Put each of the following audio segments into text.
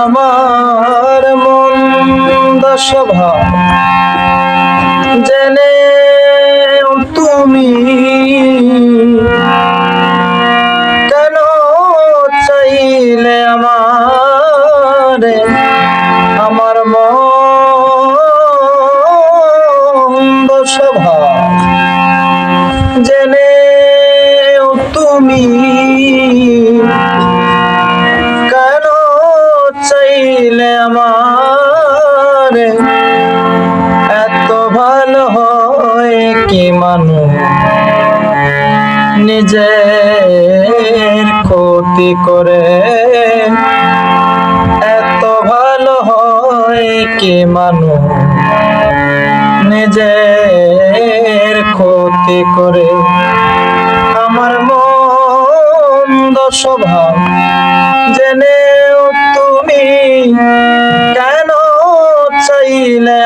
আমার মন্দ স্বভাব জেনে তুমি কেন চাইলে আমার মন্দ স্বভাব জেনে তুমি কেন চাইলে এত ভালো হয় কি মানুষ নিজের ক্ষতি করে? এত ভালো হয় কি মানুষ নিজের ক্ষতি করে? আমার মন্দ স্বভাব জেনেও তুমি কেন চাইলে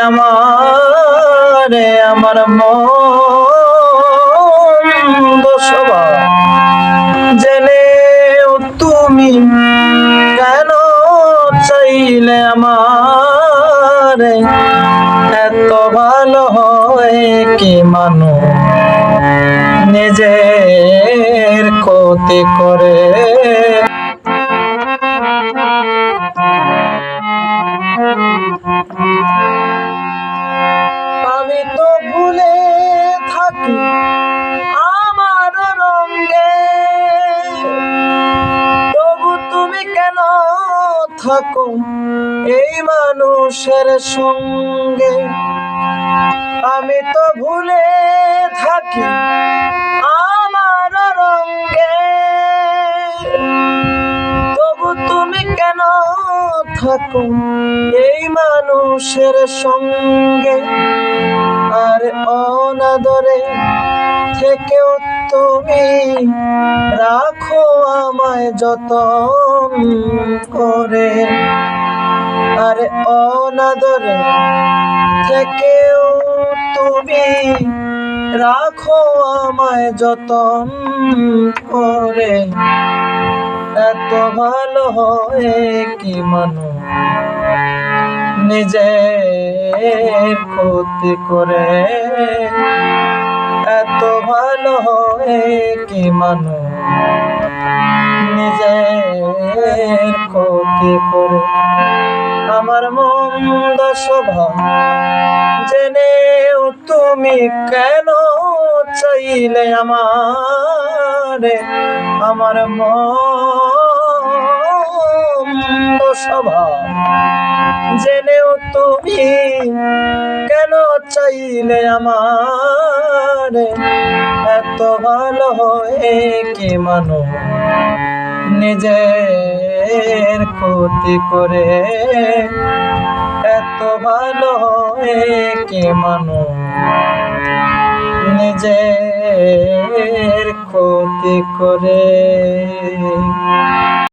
আমার মন্দ স্বভাব জেনেও তুমি কেন চাইলে এত ভালো হয় কি মানুষ নিজের ক্ষতি করে? আমি তো ভুলে থাকি আমার রঙে, তবু তুমি কেন থাকো এই মানুষের সঙ্গে? আমি তো ভুলে থাকি আমার রঙে, তবু তুমি কেন থাকো এই মানুষের সঙ্গে? আর অনাদরে থেকেও তুমি রাখো আমায় যতন করে। আর অনাদরে থেকেও তুমি রাখো আমায় যতন করে। এত ভালো হয় কি মানুষ নিজের ক্ষতি করে? এত ভালো হয় কি মানুষ নিজের ক্ষতি করে? আমার মন্দ স্বভাব জেনেও তুমি কেন চাইলে আমার মন্দ স্বভাব জেনেও তুমি কেন চাইলে এত ভালো হয় কি মানুষ নিজের ক্ষতি করে? এত ভালো হয় কি মানুষ নিজের ক্ষতি করে?